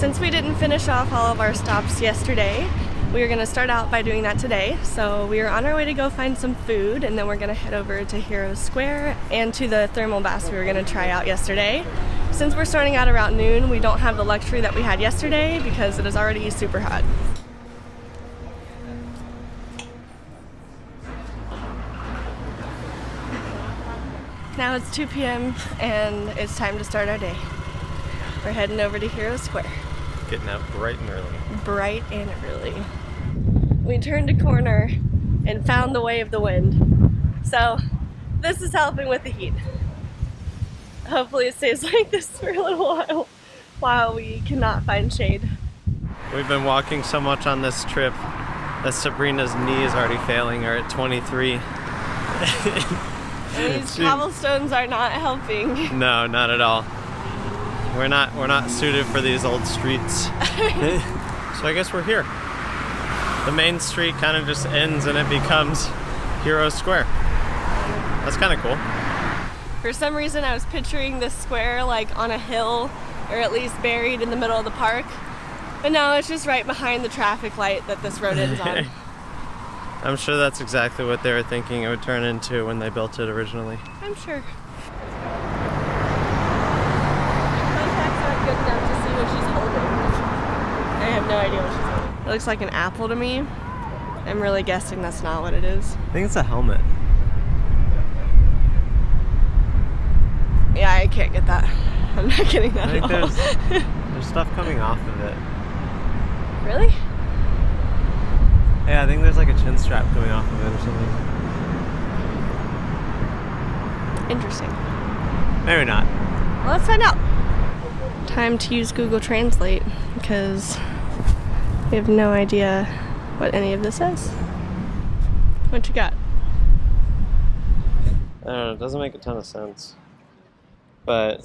Since we didn't finish off all of our stops yesterday, we are going to start out by doing that today. So we are on our way to go find some food, and then we're going to head over to Hero Square and to the thermal baths we were going to try out yesterday. Since we're starting out around noon, we don't have the luxury that we had yesterday because it is already super hot. Now it's 2 p.m. and it's time to start our day. We're heading over to Hero Square. Getting out bright and early. Bright and early. We turned a corner and found the way of the wind. So this is helping with the heat. Hopefully it stays like this for a little while we cannot find shade. We've been walking so much on this trip that Sabrina's knee is already failing her at 23. These cobblestones are not helping. No, not at all. We're not suited for these old streets. So I guess we're here. The main street kind of just ends and it becomes Hero Square. That's kind of cool. For some reason I was picturing this square like on a hill, or at least buried in the middle of the park. But no, it's just right behind the traffic light that this road ends on. I'm sure that's exactly what they were thinking it would turn into when they built it originally. I'm sure. Contacts aren't good enough to see what she's holding. I have no idea what she's holding. It looks like an apple to me. I'm really guessing that's not what it is. I think it's a helmet. Yeah, I can't get that. I'm not getting that at all. There's stuff coming off of it. Really? Yeah, I think there's like a chin strap coming off of it or something. Interesting. Maybe not. Well, let's find out. Time to use Google Translate because we have no idea what any of this is. What you got? I don't know, it doesn't make a ton of sense. But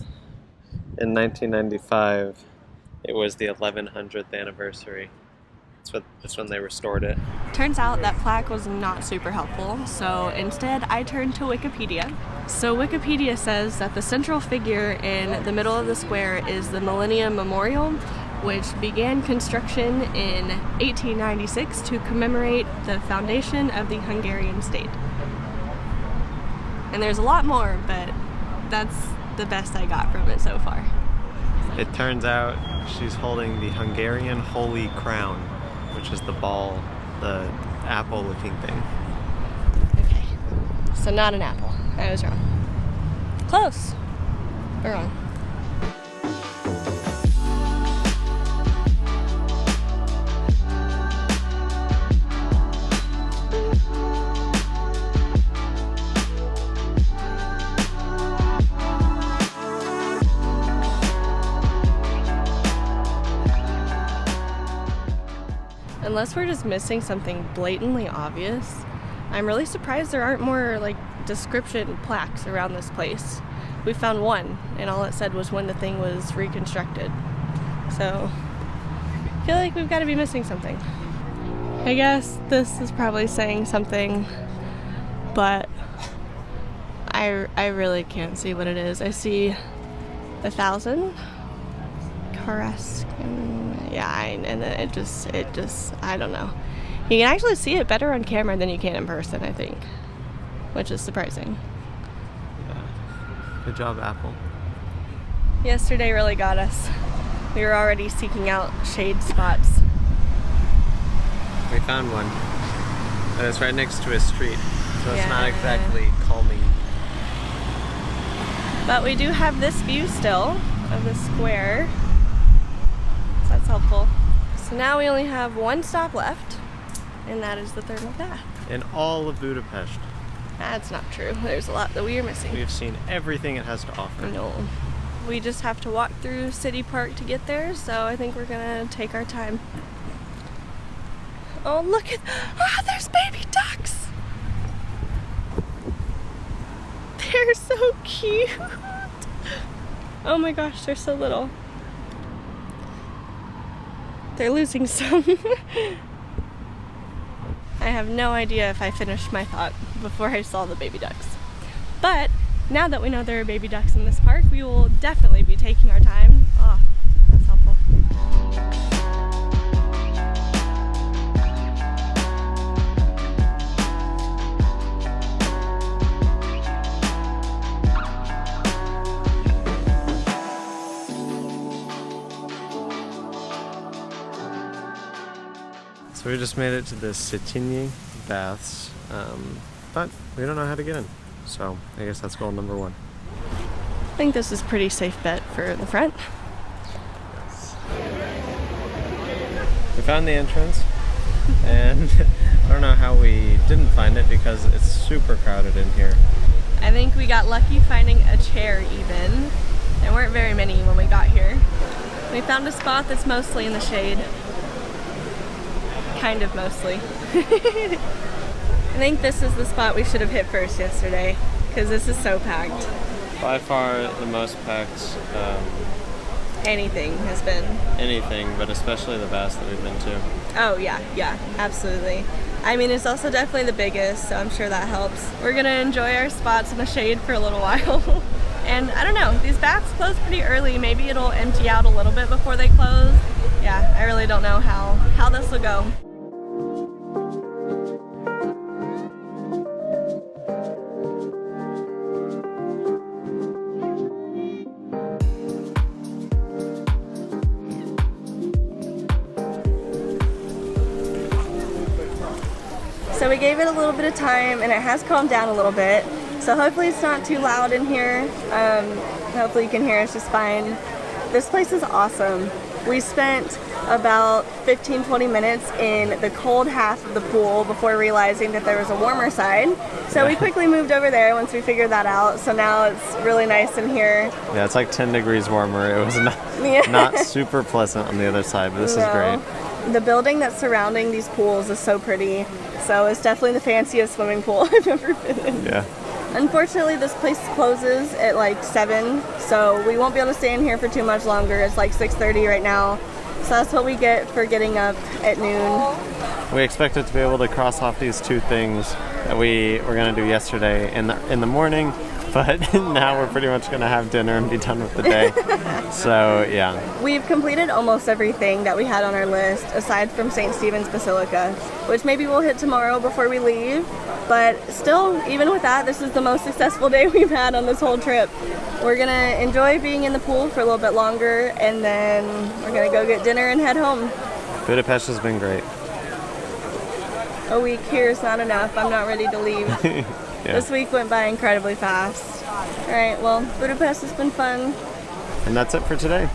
in 1995, it was the 1100th anniversary. That's when they restored it. Turns out that plaque was not super helpful, so instead I turned to Wikipedia. So Wikipedia says that the central figure in the middle of the square is the Millennium Memorial, which began construction in 1896 to commemorate the foundation of the Hungarian state. And there's a lot more, but that's the best I got from it so far. It turns out she's holding the Hungarian Holy Crown, which is the ball, the apple-looking thing. Okay, so not an apple. I was wrong. Close, but wrong. Unless we're just missing something blatantly obvious, I'm really surprised there aren't more like description plaques around this place. We found one, and all it said was when the thing was reconstructed. So I feel like we've got to be missing something. I guess this is probably saying something, but I really can't see what it is. I see 1,000 Karesk. Yeah, and then it just, I don't know. You can actually see it better on camera than you can in person, I think, which is surprising. Yeah. Good job, Apple. Yesterday really got us. We were already seeking out shade spots. We found one, but it's right next to a street, so it's not Yeah. exactly calming. But we do have this view still of the square. That's helpful. So now we only have one stop left, and that is the thermal bath. In all of Budapest, That's not true. There's a lot that we are missing. we've seen everything it has to offer. No. We just have to walk through City Park to get there, so I think we're gonna take our time. Oh, look at, there's baby ducks! They're so cute! Oh my gosh, they're so little. They're losing some. I have no idea if I finished my thought before I saw the baby ducks. But now that we know there are baby ducks in this park, we will definitely be taking our time. Oh, that's helpful. So we just made it to the Szechenyi Baths, but we don't know how to get in. So I guess that's goal number 1. I think this is a pretty safe bet for the front. Yes. We found the entrance, and I don't know how we didn't find it because it's super crowded in here. I think we got lucky finding a chair even. There weren't very many when we got here. We found a spot that's mostly in the shade. Kind of mostly. I think this is the spot we should have hit first yesterday because this is so packed. By far the most packed Anything has been. anything, but especially the baths that we've been to. Oh yeah, absolutely. I mean, it's also definitely the biggest, so I'm sure that helps. We're gonna enjoy our spots in the shade for a little while. And I don't know, these baths close pretty early. Maybe it'll empty out a little bit before they close. Yeah, I really don't know how this will go. So we gave it a little bit of time and it has calmed down a little bit. So hopefully it's not too loud in here. Hopefully you can hear us just fine. This place is awesome. We spent about 15-20 minutes in the cold half of the pool before realizing that there was a warmer side. So we quickly moved over there once we figured that out. So now it's really nice in here. Yeah, it's like 10 degrees warmer. It was not super pleasant on the other side, but this is great. The building that's surrounding these pools is so pretty. So it's definitely the fanciest swimming pool I've ever been in. Yeah. Unfortunately, this place closes at like 7, so we won't be able to stay in here for too much longer. It's like 6:30 right now. So that's what we get for getting up at noon. We expected to be able to cross off these 2 things that we were going to do yesterday in the morning, but now we're pretty much going to have dinner and be done with the day. So, yeah. We've completed almost everything that we had on our list, aside from St. Stephen's Basilica, which maybe we'll hit tomorrow before we leave. But still, even with that, this is the most successful day we've had on this whole trip. We're going to enjoy being in the pool for a little bit longer, and then we're going to go get dinner and head home. Budapest has been great. A week here is not enough. I'm not ready to leave. Yeah. This week went by incredibly fast. All right, well, Budapest has been fun. And that's it for today.